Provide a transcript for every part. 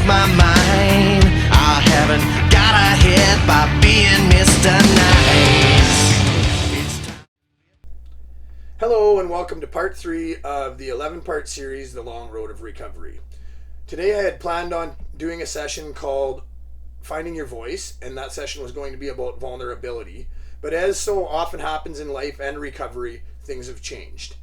my mind. I haven't got ahead by being Mr. Nice. Hello and welcome to part 3 of the 11-part series, The Long Road of Recovery. Today I had planned on doing a session called Finding Your Voice, and that session was going to be about vulnerability. But as so often happens in life and recovery, things have changed.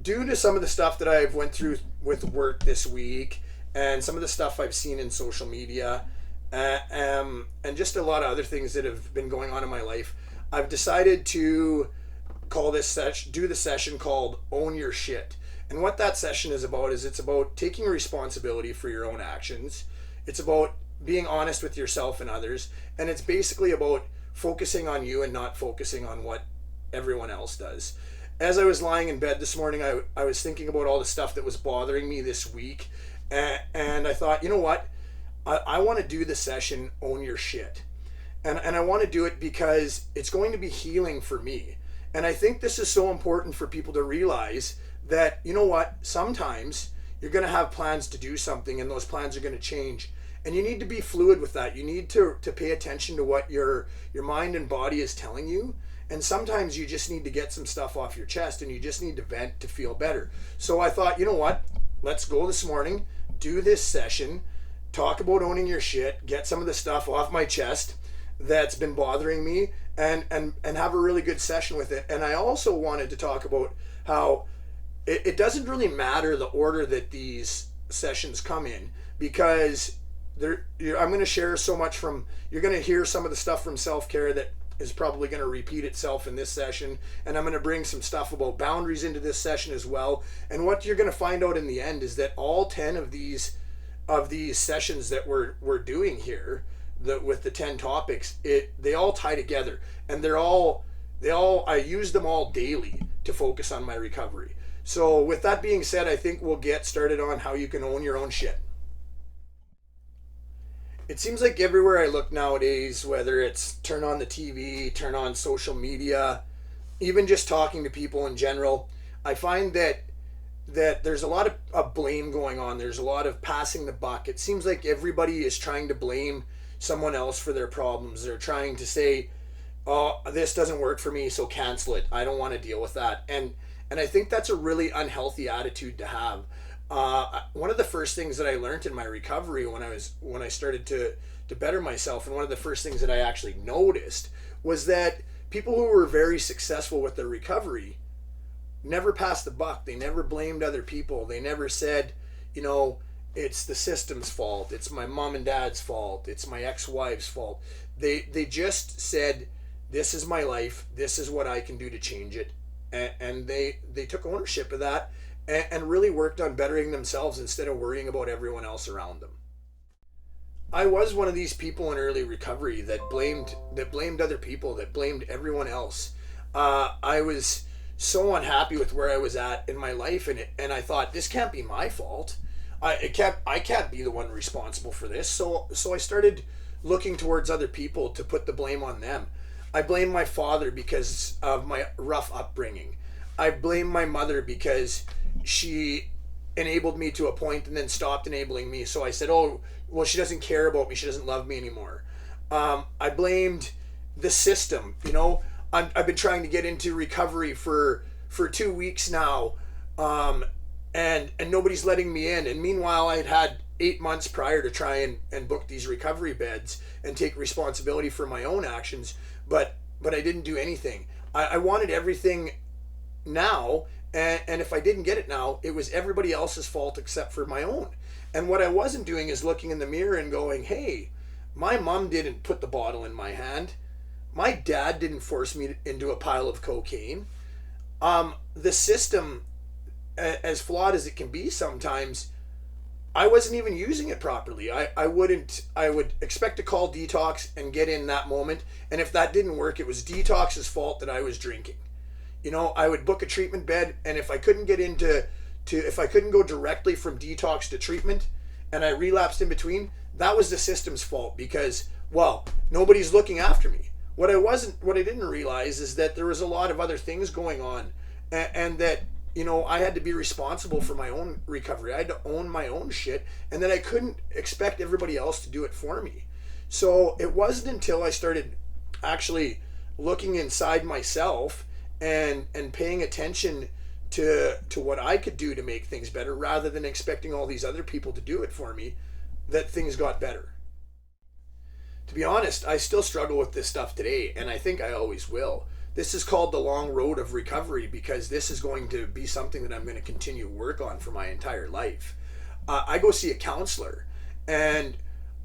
Due to some of the stuff that I've went through with work this week and some of the stuff I've seen in social media and just a lot of other things that have been going on in my life, I've decided to call this session, do the session called Own Your Shit. And what that session is about is it's about taking responsibility for your own actions. It's about being honest with yourself and others. And it's basically about focusing on you and not focusing on what everyone else does. As I was lying in bed this morning, I was thinking about all the stuff that was bothering me this week. And I thought, you know what? I want to do the session Own Your Shit. And I want to do it because it's going to be healing for me. And I think this is so important for people to realize that, you know what, sometimes you're going to have plans to do something and those plans are going to change. And you need to be fluid with that. You need to pay attention to what your mind and body is telling you. And sometimes you just need to get some stuff off your chest and you just need to vent to feel better. So I thought, you know what, let's go this morning, do this session, talk about owning your shit, get some of the stuff off my chest that's been bothering me, and have a really good session with it. And I also wanted to talk about how it doesn't really matter the order that these sessions come in, because I'm going to share so much from, you're going to hear some of the stuff from self-care that is probably going to repeat itself in this session, and I'm going to bring some stuff about boundaries into this session as well. And what you're going to find out in the end is that all 10 of these sessions that we're doing here, with the 10 topics, they all tie together, and I use them all daily to focus on my recovery. So with that being said, I think we'll get started on how you can own your own shit. It seems like everywhere I look nowadays, whether it's turn on the TV, turn on social media, even just talking to people in general, I find that there's a lot of blame going on. There's a lot of passing the buck. It seems like everybody is trying to blame someone else for their problems. They're trying to say, oh, this doesn't work for me, so cancel it. I don't want to deal with that. And I think that's a really unhealthy attitude to have. One of the first things that I learned in my recovery when I started to better myself, and one of the first things that I actually noticed, was that people who were very successful with their recovery never passed the buck. They never blamed other people. They never said, you know, it's the system's fault, it's my mom and dad's fault, it's my ex-wife's fault. They just said, this is my life, this is what I can do to change it. And they took ownership of that and really worked on bettering themselves instead of worrying about everyone else around them. I was one of these people in early recovery that blamed other people, that blamed everyone else. I was so unhappy with where I was at in my life, and I thought, this can't be my fault. I can't be the one responsible for this. So I started looking towards other people to put the blame on them. I blame my father because of my rough upbringing. I blame my mother because she enabled me to a point and then stopped enabling me. So I said, oh, well, she doesn't care about me. She doesn't love me anymore. I blamed the system. You know, I've been trying to get into recovery for 2 weeks now. And nobody's letting me in. And meanwhile, I had 8 months prior to try and book these recovery beds and take responsibility for my own actions, but I didn't do anything. I wanted everything now, and if I didn't get it now, it was everybody else's fault except for my own. And what I wasn't doing is looking in the mirror and going, hey, my mom didn't put the bottle in my hand. My dad didn't force me into a pile of cocaine. The system, as flawed as it can be sometimes, I wasn't even using it properly. I would expect to call detox and get in that moment, and if that didn't work, it was detox's fault that I was drinking. You know, I would book a treatment bed, and if I couldn't get if I couldn't go directly from detox to treatment and I relapsed in between, that was the system's fault because, well, nobody's looking after me. What I didn't realize is that there was a lot of other things going on, and that I had to be responsible for my own recovery. I had to own my own shit, and then I couldn't expect everybody else to do it for me. So it wasn't until I started actually looking inside myself and paying attention to what I could do to make things better rather than expecting all these other people to do it for me, that things got better. To be honest, I still struggle with this stuff today, and I think I always will. This is called the long road of recovery because this is going to be something that I'm going to continue to work on for my entire life. I go see a counselor, and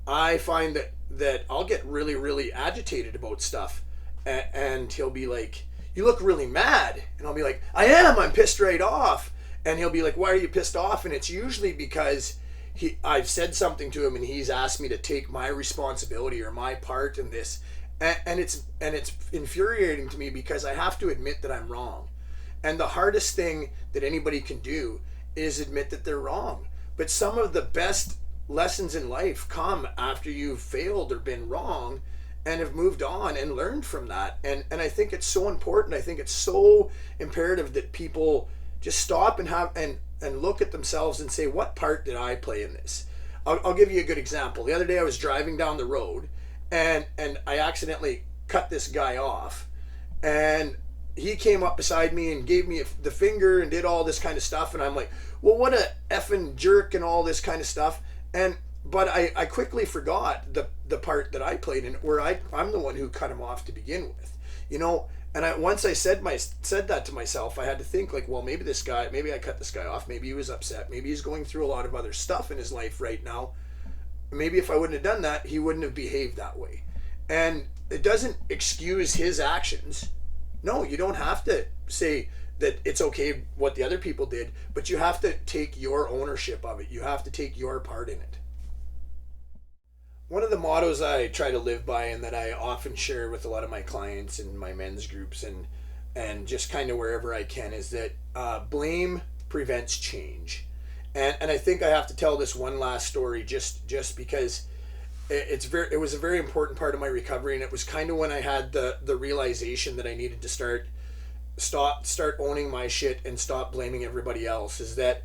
I find that I'll get really, really agitated about stuff, and he'll be like, "You look really mad," and I'll be like, I'm pissed right off," and he'll be like, "Why are you pissed off?" And it's usually because I've said something to him and he's asked me to take my responsibility or my part in this, and it's infuriating to me because I have to admit that I'm wrong. And the hardest thing that anybody can do is admit that they're wrong. But some of the best lessons in life come after you've failed or been wrong and have moved on and learned from that. And I think it's so important. I think it's so imperative that people just stop and look at themselves and say, what part did I play in this? I'll give you a good example. The other day I was driving down the road and I accidentally cut this guy off, and he came up beside me and gave me the finger and did all this kind of stuff, and I'm like, well, what a effing jerk and all this kind of stuff. But I quickly forgot the part that I played in it, where I'm the one who cut him off to begin with, and once I said that to myself, I had to think like, well, maybe I cut this guy off, maybe he was upset, maybe he's going through a lot of other stuff in his life right now. Maybe if I wouldn't have done that, he wouldn't have behaved that way. And it doesn't excuse his actions. No, you don't have to say that it's okay what the other people did, but you have to take your ownership of it. You have to take your part in it. One of the mottos I try to live by, and that I often share with a lot of my clients and my men's groups and just kind of wherever I can, is that blame prevents change. And I think I have to tell this one last story just because it was a very important part of my recovery, and it was kind of when I had the realization that I needed to start owning my shit and stop blaming everybody else. Is that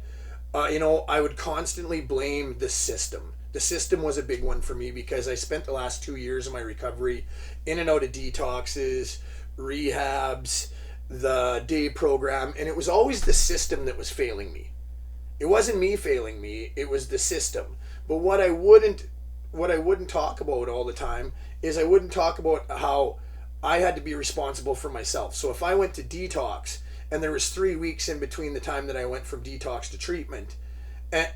I would constantly blame the system. The system was a big one for me because I spent the last 2 years of my recovery in and out of detoxes, rehabs, the day program, and it was always the system that was failing me. It wasn't me failing me, it was the system. But what I wouldn't talk about all the time is I wouldn't talk about how I had to be responsible for myself. So if I went to detox and there was 3 weeks in between the time that I went from detox to treatment,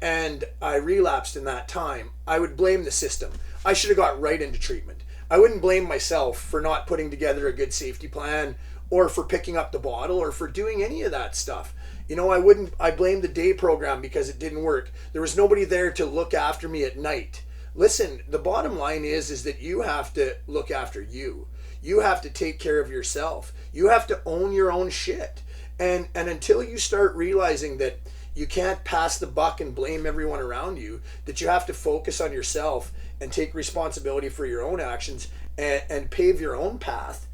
and I relapsed in that time, I would blame the system. I should have got right into treatment. I wouldn't blame myself for not putting together a good safety plan, or for picking up the bottle, or for doing any of that stuff. I blamed the day program because it didn't work. There was nobody there to look after me at night. Listen, the bottom line is that you have to look after you. You have to take care of yourself. You have to own your own shit. And until you start realizing that you can't pass the buck and blame everyone around you, that you have to focus on yourself and take responsibility for your own actions and pave your own path,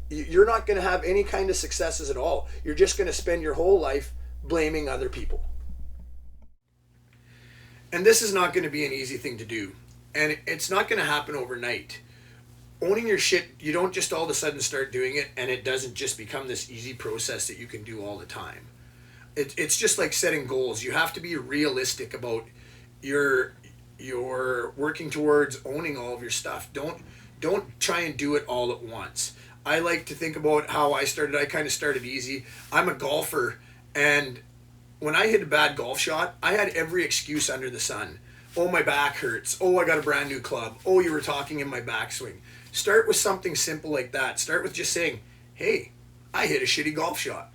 you're not going to have any kind of successes at all. You're just going to spend your whole life blaming other people. And this is not going to be an easy thing to do. And it's not going to happen overnight. Owning your shit, you don't just all of a sudden start doing it and it doesn't just become this easy process that you can do all the time. It's just like setting goals. You have to be realistic about your working towards owning all of your stuff. Don't try and do it all at once. I like to think about how I started. I kind of started easy. I'm a golfer, and when I hit a bad golf shot, I had every excuse under the sun. Oh, my back hurts. Oh, I got a brand new club. Oh, you were talking in my backswing. Start with something simple like that. Start with just saying, hey, I hit a shitty golf shot.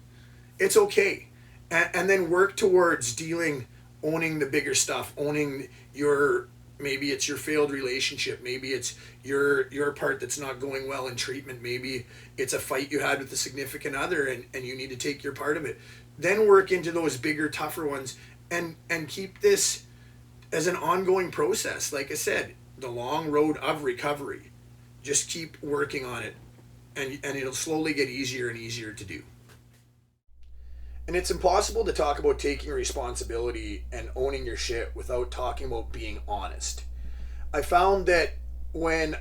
It's okay. And then work towards owning the bigger stuff, owning maybe it's your failed relationship, maybe it's your part that's not going well in treatment, maybe it's a fight you had with a significant other and you need to take your part of it. Then work into those bigger, tougher ones and keep this as an ongoing process. Like I said, the long road of recovery. Just keep working on it and it'll slowly get easier and easier to do. And it's impossible to talk about taking responsibility and owning your shit without talking about being honest. I found that when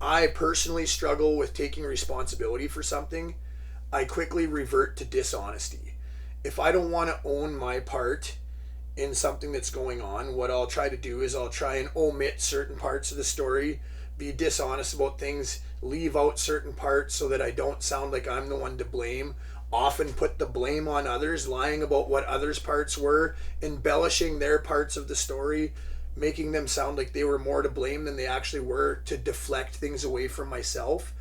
I personally struggle with taking responsibility for something, I quickly revert to dishonesty. If I don't want to own my part in something that's going on, what I'll try to do is I'll try and omit certain parts of the story, be dishonest about things, leave out certain parts so that I don't sound like I'm the one to blame. Often put the blame on others, lying about what others' parts were, embellishing their parts of the story, making them sound like they were more to blame than they actually were, to deflect things away from myself.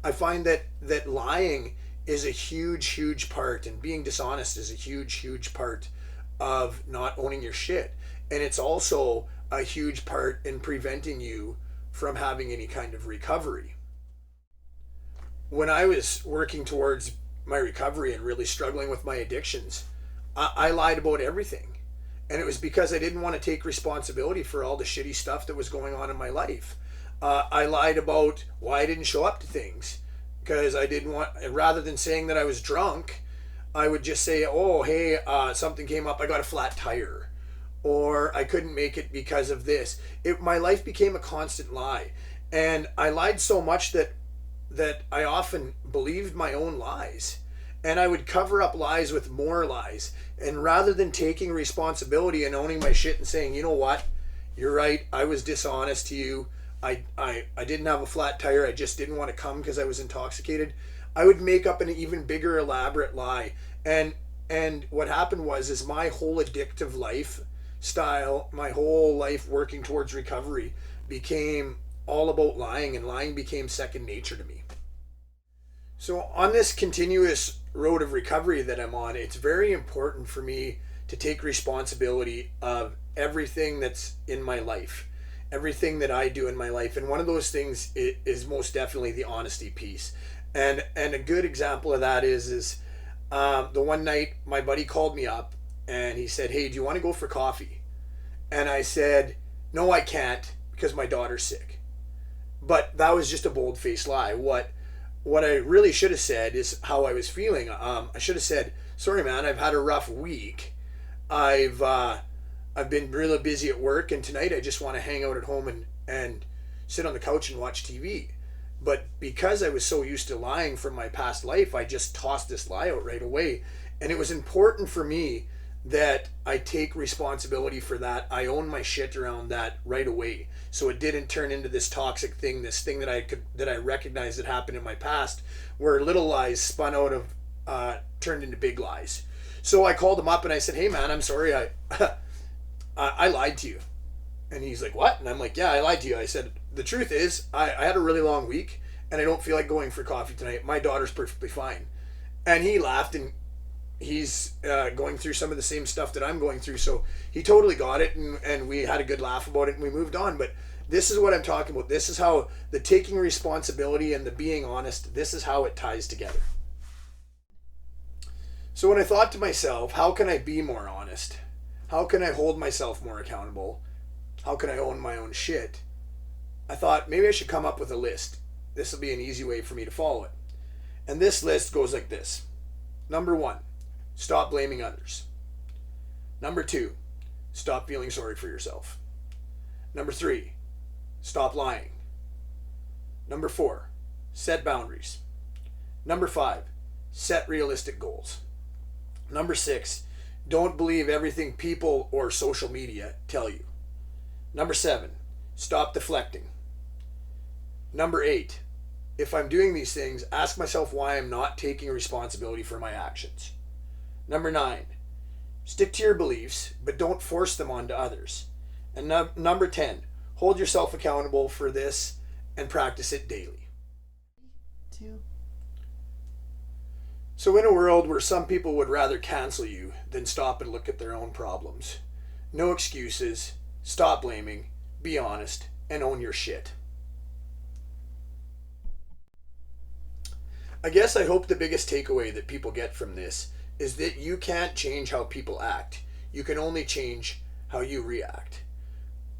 I find that lying is a huge part, and being dishonest is a huge part of not owning your shit. And it's also a huge part in preventing you from having any kind of recovery. When I was working towards my recovery and really struggling with my addictions, I lied about everything. And it was because I didn't want to take responsibility for all the shitty stuff that was going on in my life. I lied about why I didn't show up to things, because I didn't want, rather than saying that I was drunk, I would just say, oh, hey, something came up, I got a flat tire, or I couldn't make it because of this. My life became a constant lie. And I lied so much that I often believed my own lies. And I would cover up lies with more lies. And rather than taking responsibility and owning my shit and saying, you know what, you're right, I was dishonest to you. I didn't have a flat tire, I just didn't want to come because I was intoxicated. I would make up an even bigger elaborate lie. And what happened was my whole addictive lifestyle, my whole life working towards recovery became all about lying, and lying became second nature to me. So on this continuous road of recovery that I'm on, it's very important for me to take responsibility of everything that's in my life, everything that I do in my life. And one of those things is most definitely the honesty piece. And a good example of that is the one night my buddy called me up and he said, hey, do you want to go for coffee? And I said, no, I can't, because my daughter's sick. But that was just a bold-faced lie. What I really should have said is how I was feeling. I should have said, sorry man, I've had a rough week. I've been really busy at work, and tonight I just want to hang out at home and sit on the couch and watch TV. But because I was so used to lying from my past life, I just tossed this lie out right away. And it was important for me that I take responsibility for that. I own my shit around that right away, so it didn't turn into this toxic thing, this thing that I recognized that happened in my past, where little lies spun out of turned into big lies. So I called him up and I said, hey man, I'm sorry, I lied to you. And he's like, what? And I'm like, yeah, I lied to you. I said, the truth is I had a really long week and I don't feel like going for coffee tonight. My daughter's perfectly fine. And he laughed, and he's going through some of the same stuff that I'm going through, so he totally got it, and we had a good laugh about it, and we moved on. But this is what I'm talking about. This is how the taking responsibility and the being honest, this is how it ties together. So when I thought to myself, how can I be more honest? How can I hold myself more accountable? How can I own my own shit? I thought maybe I should come up with a list. This will be an easy way for me to follow it. And this list goes like this. Number 1, stop blaming others. Number 2, stop feeling sorry for yourself. Number 3, stop lying. Number 4, set boundaries. Number 5, set realistic goals. Number 6, don't believe everything people or social media tell you. Number 7, stop deflecting. Number 8, if I'm doing these things, ask myself why I'm not taking responsibility for my actions. Number 9, stick to your beliefs, but don't force them onto others. And number 10, hold yourself accountable for this and practice it daily. 2. So in a world where some people would rather cancel you than stop and look at their own problems, no excuses, stop blaming, be honest, and own your shit. I guess I hope the biggest takeaway that people get from this is that you can't change how people act. You can only change how you react.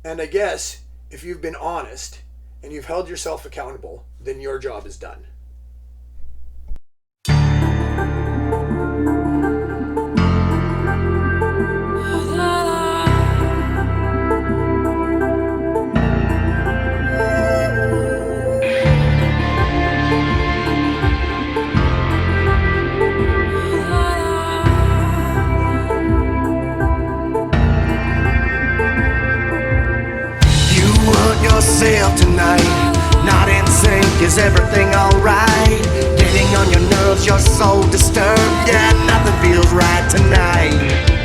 And I guess if you've been honest and you've held yourself accountable, then your job is done. yourself tonight. Not in sync, is everything alright? Getting on your nerves, you're so disturbed. Yeah, nothing feels right tonight.